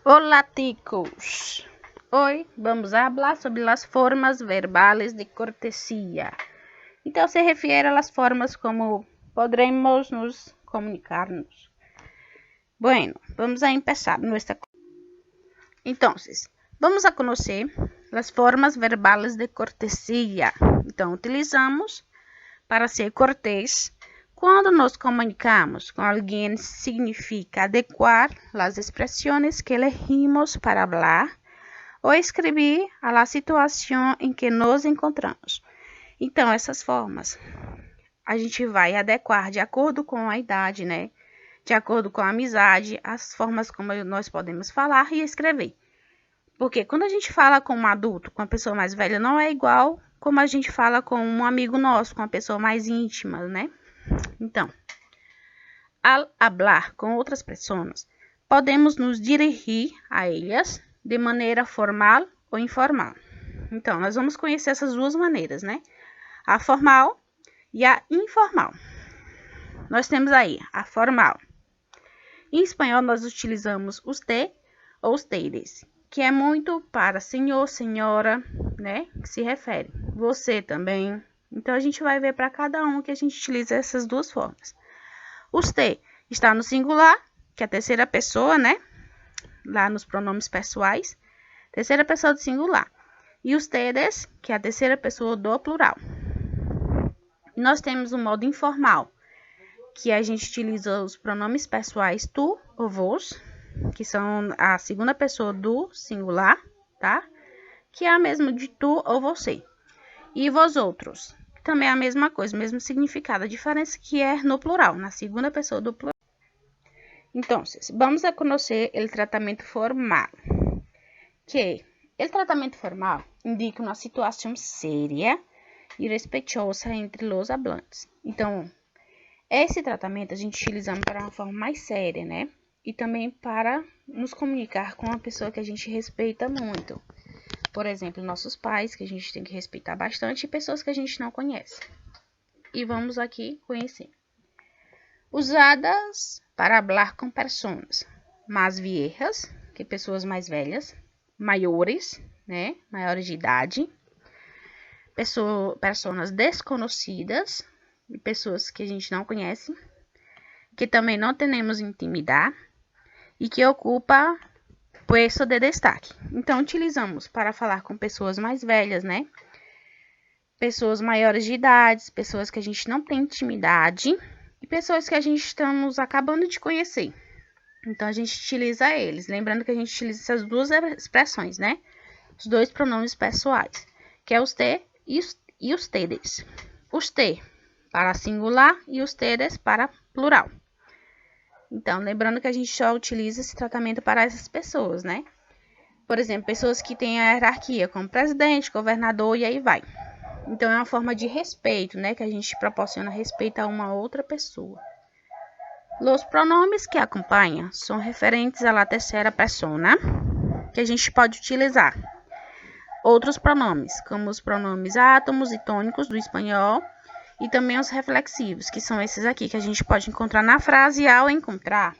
Hola ticos, hoy vamos a hablar sobre las formas verbales de cortesía. Então, se refere às formas como podremos nos comunicarnos. Bueno, vamos a empezar nuestra... Entonces, vamos a conhecer as formas verbales de cortesía. Então, utilizamos para ser cortés. Quando nos comunicamos com alguém, significa adequar as expressões que elegimos para falar ou escrever a la situação em que nos encontramos. Então, essas formas a gente vai adequar de acordo com a idade, né? De acordo com a amizade, as formas como nós podemos falar e escrever. Porque quando a gente fala com um adulto, com uma pessoa mais velha, não é igual como a gente fala com um amigo nosso, com uma pessoa mais íntima, né? Então, ao hablar com outras pessoas, podemos nos dirigir a elas de maneira formal ou informal. Então, nós vamos conhecer essas duas maneiras, né? A formal e a informal. Nós temos aí a formal. Em espanhol, nós utilizamos usted ou ustedes, que é muito para senhor, senhora, né? Que se refere. Você também. Então, a gente vai ver para cada um que a gente utiliza essas duas formas. Usted está no singular, que é a terceira pessoa, né? Lá nos pronomes pessoais. Terceira pessoa do singular. E ustedes, que é a terceira pessoa do plural. E nós temos o modo informal, que a gente utiliza os pronomes pessoais tu ou vos, que são a segunda pessoa do singular, tá? Que é a mesma de tu ou você. E vós outros, também é a mesma coisa, mesmo significado. A diferença que é no plural, na segunda pessoa do plural. Então, vamos a conhecer o tratamento formal. Que o tratamento formal indica uma situação séria e respeitosa entre os hablantes. Então, esse tratamento a gente utiliza para uma forma mais séria, né? E também para nos comunicar com uma pessoa que a gente respeita muito. Por exemplo, nossos pais, que a gente tem que respeitar bastante, e pessoas que a gente não conhece. E vamos aqui conhecer. Usadas para falar com pessoas mais viejas, que pessoas mais velhas, maiores, né? Maiores de idade, pessoas desconhecidas, e pessoas que a gente não conhece, que também não temos intimidade e que ocupa puesto de destaque. Então, utilizamos para falar com pessoas mais velhas, né? Pessoas maiores de idade, pessoas que a gente não tem intimidade e pessoas que a gente estamos acabando de conhecer. Então, a gente utiliza eles. Lembrando que a gente utiliza essas duas expressões, né? Os dois pronomes pessoais, que é usted e ustedes. Usted para singular e ustedes para plural. Então, lembrando que a gente só utiliza esse tratamento para essas pessoas, né? Por exemplo, pessoas que têm a hierarquia, como presidente, governador e aí vai. Então, é uma forma de respeito, né? Que a gente proporciona respeito a uma outra pessoa. Os pronomes que acompanham são referentes à terceira persona, que a gente pode utilizar. Outros pronomes, como os pronomes átomos e tônicos do espanhol, e também os reflexivos, que são esses aqui, que a gente pode encontrar na frase. E ao encontrar,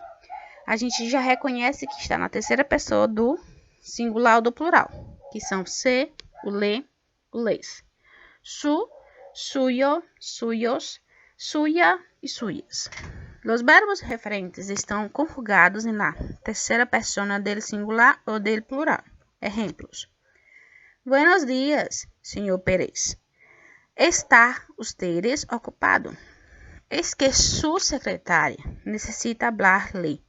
a gente já reconhece que está na terceira pessoa do singular ou do plural, que são se, o le, o les. Su, suyo, suyos, suya e suyas. Os verbos referentes estão conjugados na terceira persona del singular ou del plural. Exemplos. Buenos dias, senhor Pérez. Está ustedes ocupado? Es que sua secretária necessita hablar-lhe.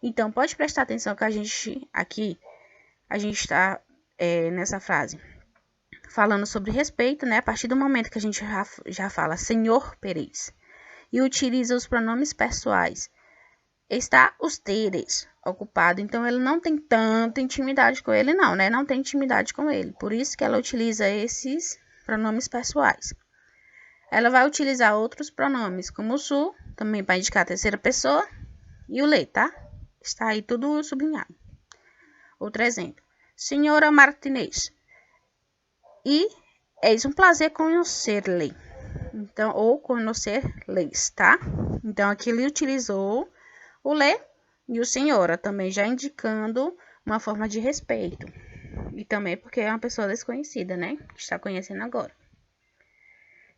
Então, pode prestar atenção que a gente está nessa frase falando sobre respeito, né? A partir do momento que a gente já fala senhor Pérez e utiliza os pronomes pessoais. Está ustedes ocupado. Então, ele não tem tanta intimidade com ele, não, né? Não tem intimidade com ele. Por isso que ela utiliza esses pronomes pessoais. Ela vai utilizar outros pronomes, como o su, também para indicar a terceira pessoa, e o le, tá? Está aí tudo sublinhado. Outro exemplo. Senhora Martinez. E é um prazer conhecer-lhe. Então, ou conhecer-lhes, tá? Então, aqui ele utilizou o le e o senhora, também já indicando uma forma de respeito. E também porque é uma pessoa desconhecida, né? Que está conhecendo agora.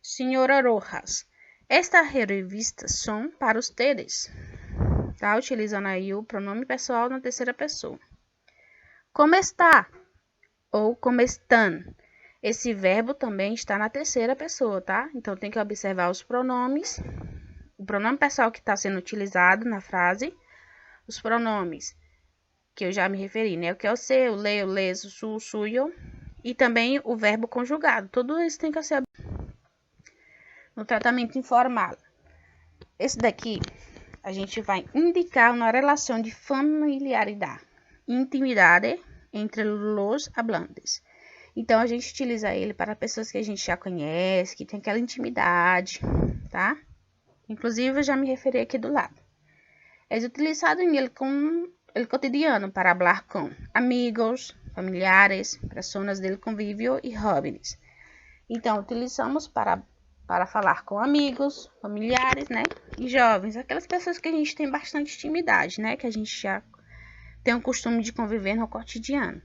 Senhora Rojas, estas revistas são para ustedes. Tá utilizando aí o pronome pessoal na terceira pessoa. Como está? Ou como estão? Esse verbo também está na terceira pessoa, tá? Então tem que observar os pronomes. O pronome pessoal que está sendo utilizado na frase. Os pronomes que eu já me referi, né? O que é o seu, leu, les, o su, suyo. E também o verbo conjugado. Tudo isso tem que ser no tratamento informal. Esse daqui a gente vai indicar uma relação de familiaridade, intimidade entre os hablantes. Então, a gente utiliza ele para pessoas que a gente já conhece, que tem aquela intimidade, tá? Inclusive, eu já me referi aqui do lado. É utilizado em el cotidiano para falar com amigos, familiares, pessoas del convívio e jóvenes. Então, utilizamos para falar com amigos, familiares, né? E jovens, aquelas pessoas que a gente tem bastante intimidade, né? Que a gente já tem o costume de conviver no cotidiano.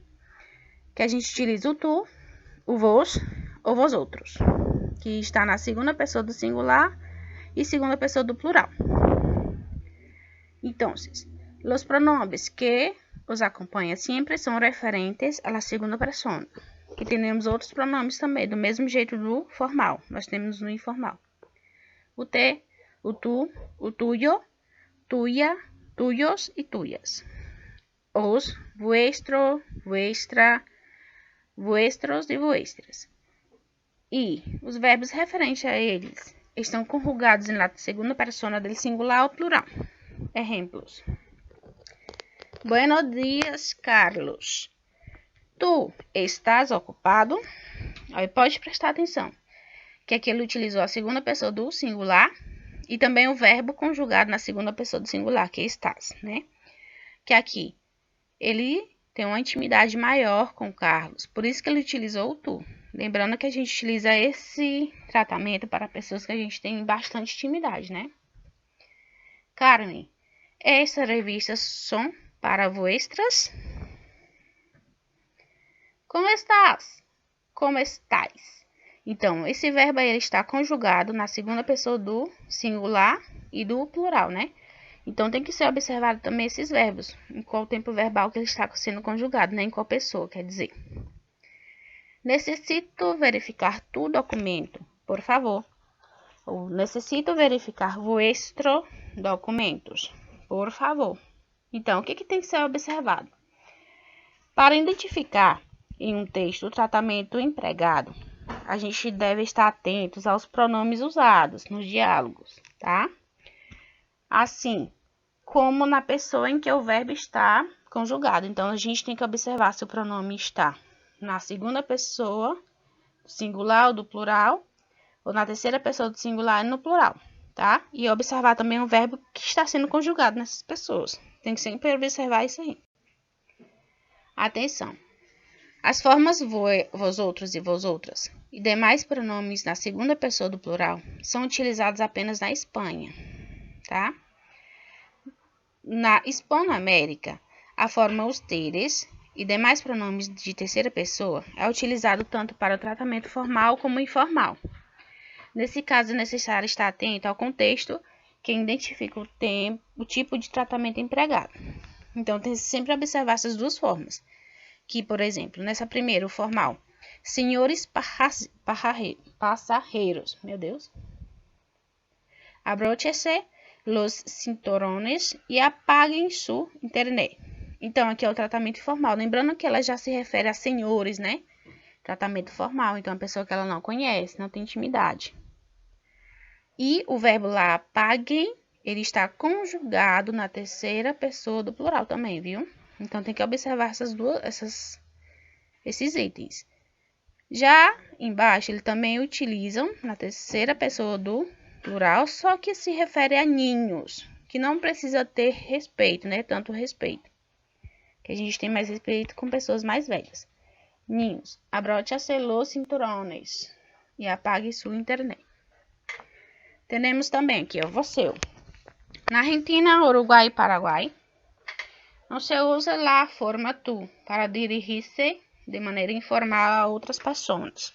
Que a gente utiliza o tu, o vos ou vós outros, que está na segunda pessoa do singular e segunda pessoa do plural. Então, os pronomes que os acompanham sempre são referentes à segunda pessoa. E temos outros pronomes também, do mesmo jeito do formal, nós temos no informal. O te, o tu, o tuyo, tuya, tuyos e tuyas. Os, vuestro, vuestra, vuestros e vuestras. E os verbos referentes a eles estão conjugados na segunda pessoa do singular ou plural. Exemplos. Buenos dias, Carlos. Tu estás ocupado? Aí pode prestar atenção, que aqui ele utilizou a segunda pessoa do singular e também o verbo conjugado na segunda pessoa do singular, que é estás, né? Que aqui ele tem uma intimidade maior com o Carlos, por isso que ele utilizou o tu. Lembrando que a gente utiliza esse tratamento para pessoas que a gente tem bastante intimidade, né? Carmen, essas revistas são para vuestras? Como estás? Como estáis? Então, esse verbo aí ele está conjugado na segunda pessoa do singular e do plural, né? Então, tem que ser observado também esses verbos, em qual tempo verbal que ele está sendo conjugado, né? Em qual pessoa, quer dizer. Necessito verificar tu documento, por favor. Ou necessito verificar vuestro documentos, por favor. Então, o que tem que ser observado? Para identificar em um texto o tratamento empregado, a gente deve estar atentos aos pronomes usados nos diálogos, tá? Assim como na pessoa em que o verbo está conjugado. Então, a gente tem que observar se o pronome está na segunda pessoa do singular ou do plural, ou na terceira pessoa do singular e no plural, tá? E observar também o verbo que está sendo conjugado nessas pessoas. Tem que sempre observar isso aí. Atenção! As formas vós outros e vós outras e demais pronomes na segunda pessoa do plural são utilizados apenas na Espanha, tá? Na Hispanoamérica, a forma ustedes e demais pronomes de terceira pessoa é utilizado tanto para o tratamento formal como informal. Nesse caso, é necessário estar atento ao contexto que identifica o tipo de tratamento empregado. Então, tem que sempre observar essas duas formas. Que, por exemplo, nessa primeira, o formal, senhores passageiros, meu Deus, abróchese los cinturones e apaguem su internet. Então, aqui é o tratamento formal. Lembrando que ela já se refere a senhores, né? Tratamento formal. Então, a pessoa que ela não conhece, não tem intimidade. E o verbo lá, apaguem, ele está conjugado na terceira pessoa do plural também, viu? Então, tem que observar esses itens. Já embaixo, ele também utilizam na terceira pessoa do plural, só que se refere a ninhos, que não precisa ter respeito, né? Tanto respeito. Que a gente tem mais respeito com pessoas mais velhas. Ninhos, abróchase los cinturones e apague sua internet. Temos também aqui, ó, você. Na Argentina, Uruguai e Paraguai, Não se usa a forma tu para dirigir-se de maneira informal a outras pessoas.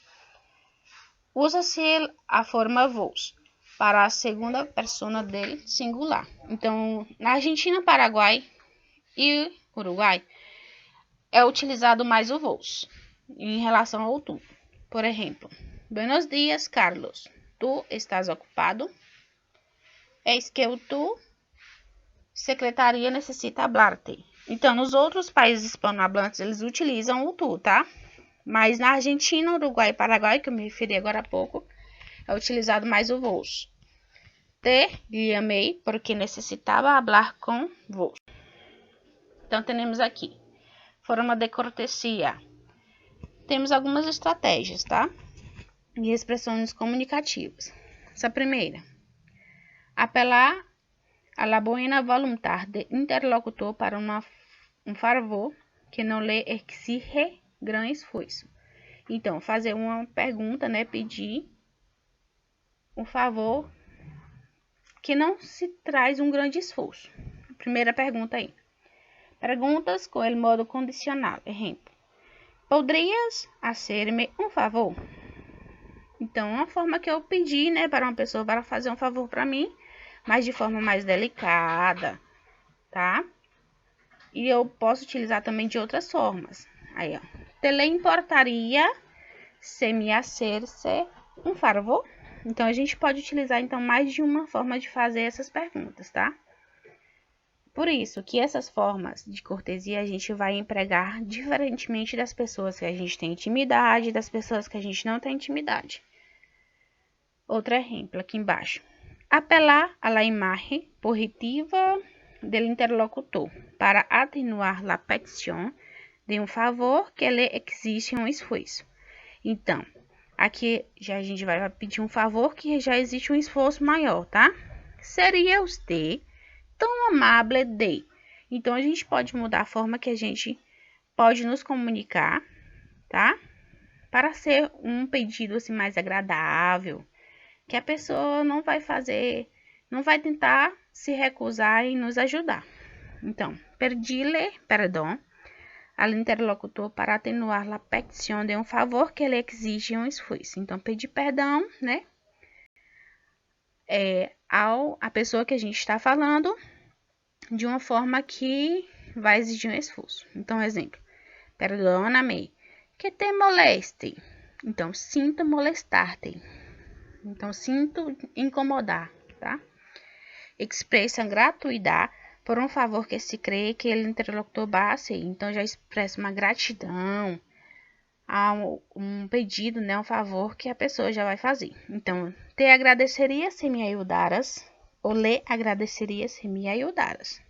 Usa-se a forma vos para a segunda pessoa del singular. Então, na Argentina, Paraguai e Uruguai é utilizado mais o vos em relação ao tu. Por exemplo, buenos dias, Carlos. Tu estás ocupado? Eis que o tu secretaria necessita hablar-te. Então, nos outros países hispanohablantes, eles utilizam o tu, tá? Mas na Argentina, Uruguai e Paraguai, que eu me referi agora há pouco, é utilizado mais o vos. Te llamei porque necessitava hablar com vos. Então, temos aqui forma de cortesia. Temos algumas estratégias, tá? E expressões comunicativas. Essa primeira, apelar a la buena voluntad de interlocutor para um favor que não lhe exige gran esforço. Então, fazer uma pergunta, né? Pedir um favor que não se traz um grande esforço. Primeira pergunta aí. Perguntas com o modo condicional. Exemplo. Poderias hacer-me um favor? Então, uma forma que eu pedi, né, para uma pessoa para fazer um favor para mim, mas de forma mais delicada, tá? E eu posso utilizar também de outras formas. Aí, ó. Te le importaria se me hacerse um favor? Então, a gente pode utilizar, então, mais de uma forma de fazer essas perguntas, tá? Por isso que essas formas de cortesia a gente vai empregar diferentemente das pessoas que a gente tem intimidade e das pessoas que a gente não tem intimidade. Outro exemplo aqui embaixo. Apelar a la imagen positiva del interlocutor para atenuar la petición de um favor que lhe exige um esforço. Então, aqui já a gente vai pedir um favor que já existe um esforço maior, tá? Seria você tão amável de. Então, a gente pode mudar a forma que a gente pode nos comunicar, tá? Para ser um pedido assim mais agradável, que a pessoa não vai fazer, não vai tentar se recusar em nos ajudar. Então, pedir-lhe perdão ao interlocutor para atenuar a petição de um favor que ele exige um esforço. Então, pedir perdão, né? A pessoa que a gente está falando de uma forma que vai exigir um esforço. Então, exemplo, perdona-me, que te moleste. Então, sinto molestar-te. Então, sinto incomodar, tá? Expressa gratuidade por um favor que se crê que ele interlocutor base. Então, já expressa uma gratidão a um pedido, né? Um favor que a pessoa já vai fazer. Então, te agradeceria se me ajudaras ou lhe agradeceria se me ajudaras.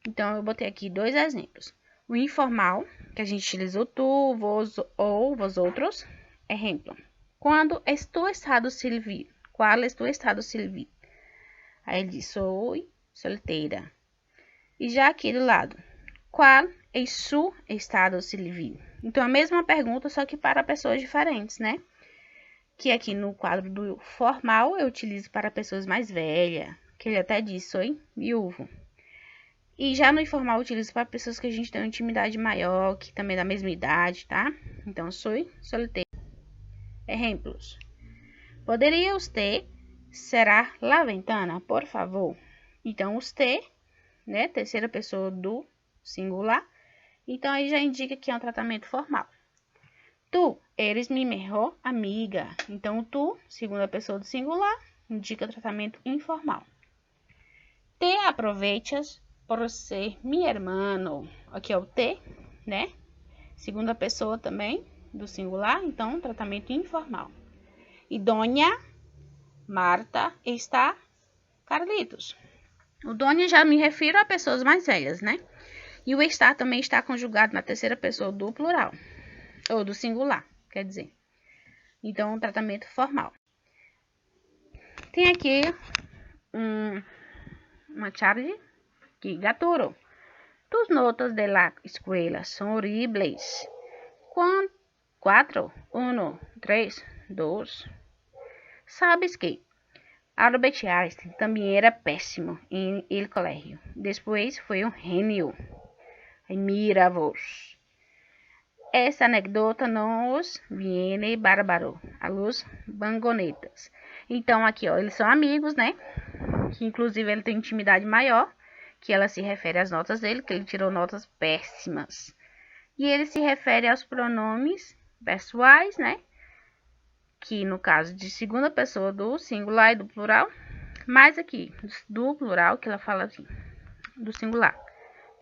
Então, eu botei aqui dois exemplos. O informal, que a gente utilizou tu, vos ou vosotros. Exemplo. Quando estou estado civil? Qual estou estado civil? Aí ele diz, sou solteira. E já aqui do lado, qual é su estado civil? Então, a mesma pergunta, só que para pessoas diferentes, né? Que aqui no quadro do formal, eu utilizo para pessoas mais velhas, que ele até diz, sou viúvo. E já no informal, eu utilizo para pessoas que a gente tem uma intimidade maior, que também é da mesma idade, tá? Então, sou solteira. Exemplos. Poderia você cerrar la ventana, por favor? Então, você, né? Terceira pessoa do singular. Então, aí já indica que é um tratamento formal. Tu eres minha melhor amiga. Então, tu, segunda pessoa do singular, indica tratamento informal. Te aproveitas por ser mi hermano. Aqui é o te, né? Segunda pessoa também do singular, então tratamento informal. E Dona Marta está Carlitos. O Dona já me refiro a pessoas mais velhas, né? E o estar também está conjugado na terceira pessoa do plural, ou do singular, quer dizer. Então, tratamento formal. Tem aqui uma charge que Gaturo. Tus notas de la escuela son horribles. 4, 1, 3, 2. Sabes que Albert Einstein também era péssimo em el colegio. Depois foi um gênio. Mira vos. Essa anedota nos viene bárbaro a los bangonetas. Então, aqui, ó, eles são amigos, né? Que, inclusive, ele tem intimidade maior, que ela se refere às notas dele, que ele tirou notas péssimas. E ele se refere aos pronomes pessoais, né? Que, no caso de segunda pessoa do singular e do plural. Mas aqui, do plural, que ela fala assim, do singular.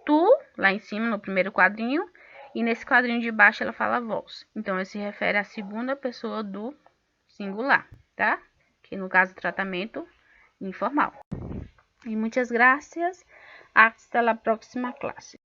Tu, lá em cima, no primeiro quadrinho, e nesse quadrinho de baixo ela fala vós. Então, ele se refere à segunda pessoa do singular, tá? Que no caso, tratamento informal. E muitas gracias. Hasta la próxima clase.